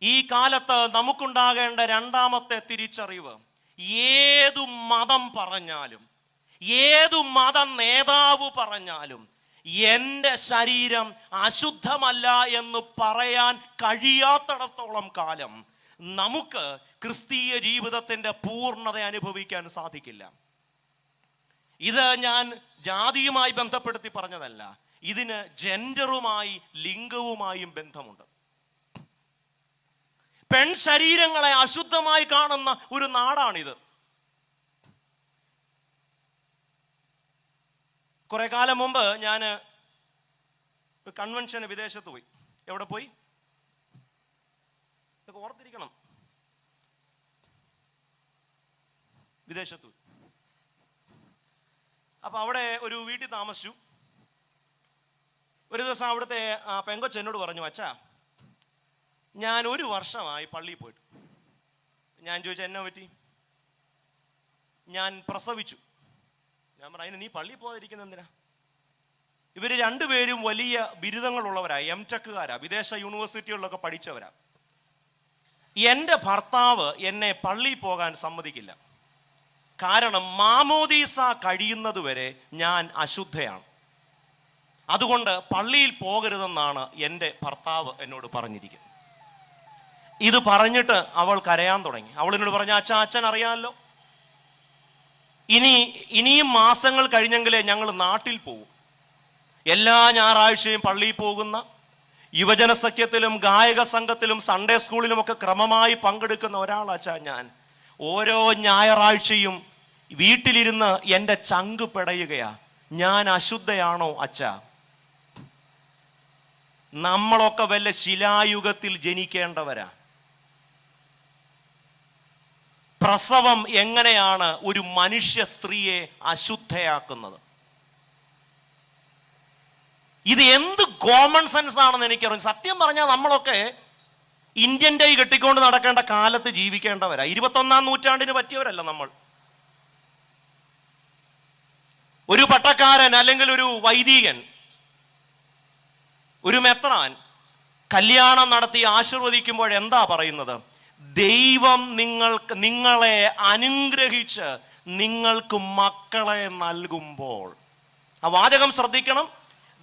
ഈ കാലത്ത് നമുക്കുണ്ടാകേണ്ട രണ്ടാമത്തെ തിരിച്ചറിവ്, ഏതു മതം പറഞ്ഞാലും, ഏതു മത നേതാവ് പറഞ്ഞാലും എൻ്റെ ശരീരം അശുദ്ധമല്ല എന്ന് പറയാൻ കഴിയാത്തിടത്തോളം കാലം നമുക്ക് ക്രിസ്തീയ ജീവിതത്തിൻ്റെ പൂർണ്ണത അനുഭവിക്കാൻ സാധിക്കില്ല. ഇത് ഞാൻ ജാതിയുമായി ബന്ധപ്പെടുത്തി പറഞ്ഞതല്ല, ഇതിന് ജെൻഡറുമായി, ലിംഗവുമായും ബന്ധമുണ്ട്. പെൺ ശരീരങ്ങളെ അശുദ്ധമായി കാണുന്ന ഒരു നാടാണിത്. കുറെ കാലം മുമ്പ് ഞാൻ കൺവെൻഷന് വിദേശത്ത് പോയി. എവിടെ പോയി? ഇതൊക്കെ ഓർത്തിരിക്കണം. വിദേശത്ത് പോയി. അപ്പൊ അവിടെ ഒരു വീട്ടിൽ താമസിച്ചു. ഒരു ദിവസം അവിടുത്തെ പെങ്കൊച്ച് എന്നോട് പറഞ്ഞു, അച്ഛാ, ഞാൻ 1 വർഷമായി പള്ളിയിൽ പോയിട്ട്. ഞാൻ ചോദിച്ചു, എന്നാ പറ്റി? ഞാൻ പ്രസവിച്ചു. ഞാൻ പറഞ്ഞു, അതിന് നീ പള്ളിയിൽ പോകാതിരിക്കുന്ന എന്തിനാ? ഇവർ രണ്ടുപേരും വലിയ ബിരുദങ്ങളുള്ളവരാ, എംടെക്കുകാരാ, വിദേശ യൂണിവേഴ്സിറ്റികളിലൊക്കെ പഠിച്ചവരാ. എൻ്റെ ഭർത്താവ് എന്നെ പള്ളിയിൽ പോകാൻ സമ്മതിക്കില്ല. കാരണം മാമോദീസ കഴിയുന്നത് വരെ ഞാൻ അശുദ്ധയാണ്. അതുകൊണ്ട് പള്ളിയിൽ പോകരുതെന്നാണ് എൻ്റെ ഭർത്താവ് എന്നോട് പറഞ്ഞിരിക്കുന്നത്. ഇത് പറഞ്ഞിട്ട് അവൾ കരയാൻ തുടങ്ങി. അവൾ എന്നോട് പറഞ്ഞു, അച്ഛൻ അറിയാമല്ലോ, ഇനിയും മാസങ്ങൾ കഴിഞ്ഞെങ്കിലേ ഞങ്ങൾ നാട്ടിൽ പോകും. എല്ലാ ഞായറാഴ്ചയും പള്ളിയിൽ പോകുന്ന, യുവജന സഖ്യത്തിലും ഗായക സംഘത്തിലും സൺഡേ സ്കൂളിലുമൊക്കെ ക്രമമായി പങ്കെടുക്കുന്ന ഒരാളാച്ചാ ഞാൻ. ഓരോ ഞായറാഴ്ചയും വീട്ടിലിരുന്ന് എൻ്റെ ചങ്ക് പിടയുകയാ, ഞാൻ അശുദ്ധയാണോ അച്ഛാ? നമ്മളൊക്കെ വല്ല ശിലായുഗത്തിൽ ജനിക്കേണ്ടവരാ. പ്രസവം എങ്ങനെയാണ് ഒരു മനുഷ്യ സ്ത്രീയെ അശുദ്ധയാക്കുന്നത്? ഇത് എന്ത് കോമൺ സെൻസ് ആണെന്ന് എനിക്കറിയാം. സത്യം പറഞ്ഞാൽ നമ്മളൊക്കെ ഇന്ത്യൻ ടൈ കെട്ടിക്കൊണ്ട് നടക്കേണ്ട കാലത്ത് ജീവിക്കേണ്ടവരാ. 21-ാം നൂറ്റാണ്ടിന് പറ്റിയവരല്ല നമ്മൾ. ഒരു പട്ടക്കാരൻ അല്ലെങ്കിൽ ഒരു വൈദികൻ, ഒരു മെത്രാൻ കല്യാണം നടത്തി ആശീർവദിക്കുമ്പോൾ എന്താ പറയുന്നത്? ദൈവം നിങ്ങളെ അനുഗ്രഹിച്ച് നിങ്ങൾക്ക് മക്കളെ നൽകുമ്പോൾ. ആ വാചകം ശ്രദ്ധിക്കണം.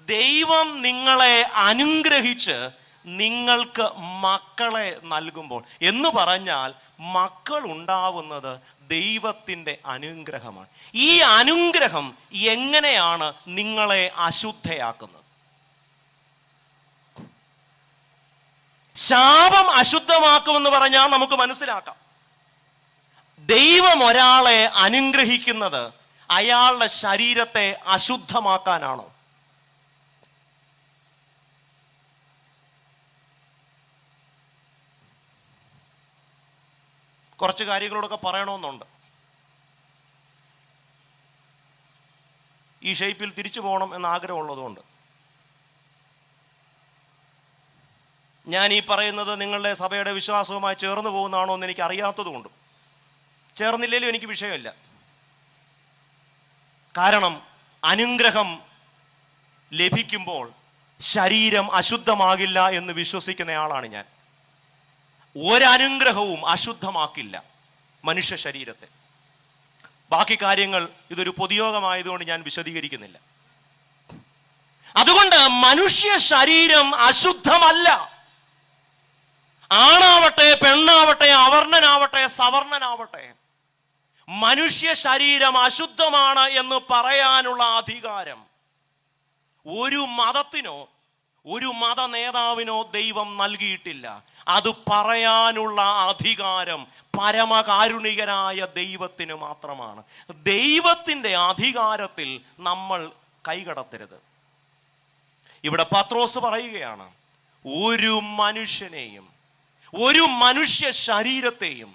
ദൈവം നിങ്ങളെ അനുഗ്രഹിച്ച് നിങ്ങൾക്ക് മക്കളെ നൽകുമ്പോൾ എന്ന് പറഞ്ഞാൽ മക്കൾ ഉണ്ടാവുന്നത് ദൈവത്തിൻ്റെ അനുഗ്രഹമാണ്. ഈ അനുഗ്രഹം എങ്ങനെയാണ് നിങ്ങളെ അശുദ്ധയാക്കുന്നത്? ശാപം അശുദ്ധമാക്കുമെന്ന് പറഞ്ഞാൽ നമുക്ക് മനസ്സിലാക്കാം. ദൈവം ഒരാളെ അനുഗ്രഹിക്കുന്നത് അയാളുടെ ശരീരത്തെ അശുദ്ധമാക്കാനാണോ? കുറച്ച് കാര്യങ്ങളോടൊക്കെ പറയണമെന്നുണ്ട്. ഈ ഷേപ്പിൽ തിരിച്ചു പോകണം എന്ന ആഗ്രഹമുള്ളതുകൊണ്ട്. ഞാൻ ഈ പറയുന്നത് നിങ്ങളുടെ സഭയുടെ വിശ്വാസവുമായി ചേർന്ന് പോകുന്നതാണോ എന്ന് എനിക്ക് അറിയാത്തതുകൊണ്ടും, ചേർന്നില്ലെങ്കിലും എനിക്ക് വിഷയമില്ല. കാരണം അനുഗ്രഹം ലഭിക്കുമ്പോൾ ശരീരം അശുദ്ധമാകില്ല എന്ന് വിശ്വസിക്കുന്നയാളാണ് ഞാൻ. ഒരനുഗ്രഹവും അശുദ്ധമാക്കില്ല മനുഷ്യ ശരീരത്തെ. ബാക്കി കാര്യങ്ങൾ ഇതൊരു പൊതുയോഗമായതുകൊണ്ട് ഞാൻ വിശദീകരിക്കുന്നില്ല. അതുകൊണ്ട് മനുഷ്യ ശരീരം അശുദ്ധമല്ല. ആണാവട്ടെ, പെണ്ണാവട്ടെ, അവർണനാവട്ടെ, സവർണനാവട്ടെ, മനുഷ്യ ശരീരം അശുദ്ധമാണ് എന്ന് പറയാനുള്ള അധികാരം ഒരു മതത്തിനോ ഒരു മത നേതാവിനോ ദൈവം നൽകിയിട്ടില്ല. അത് പറയാനുള്ള അധികാരം പരമകാരുണികനായ ദൈവത്തിന് മാത്രമാണ്. ദൈവത്തിൻ്റെ അധികാരത്തിൽ നമ്മൾ കൈകടത്തരുത്. ഇവിടെ പത്രോസ് പറയുകയാണ്, ഒരു മനുഷ്യനെയും ഒരു മനുഷ്യ ശരീരത്തെയും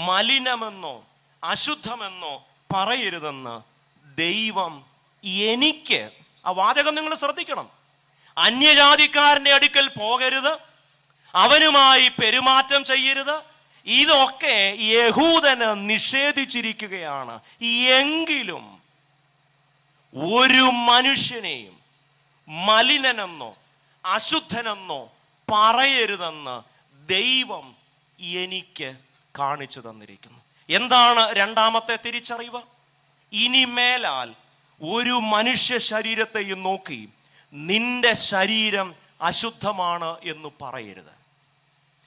മലിനമെന്നോ അശുദ്ധമെന്നോ പറയരുതെന്ന് ദൈവം എനിക്ക്. ആ വാചകം നിങ്ങൾ ശ്രദ്ധിക്കണം. അന്യജാതിക്കാരൻ്റെ അടുക്കൽ പോകരുത്, അവനുമായി പെരുമാറ്റം ചെയ്യരുത്, ഇതൊക്കെ യഹൂദന് നിഷേധിച്ചിരിക്കുകയാണ്. എങ്കിലും ഒരു മനുഷ്യനെയും മലിനനെന്നോ അശുദ്ധനെന്നോ പറയരുതെന്ന് ദൈവം എനിക്ക് കാണിച്ചു തന്നിരിക്കുന്നു. എന്താണ് രണ്ടാമത്തെ തിരിച്ചറിവ്? ഇനിമേലാൽ ഒരു മനുഷ്യ ശരീരത്തെയും നോക്കി നിന്റെ ശരീരം അശുദ്ധമാണ് എന്ന് പറയരുത്.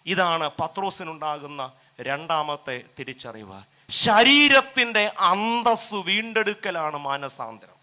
ഇതാണ് പത്രോസിനുണ്ടാകുന്ന രണ്ടാമത്തെ തിരിച്ചറിവ്. ശരീരത്തിൻ്റെ അന്തസ്സ് വീണ്ടെടുക്കലാണ് മാനസാന്തരം.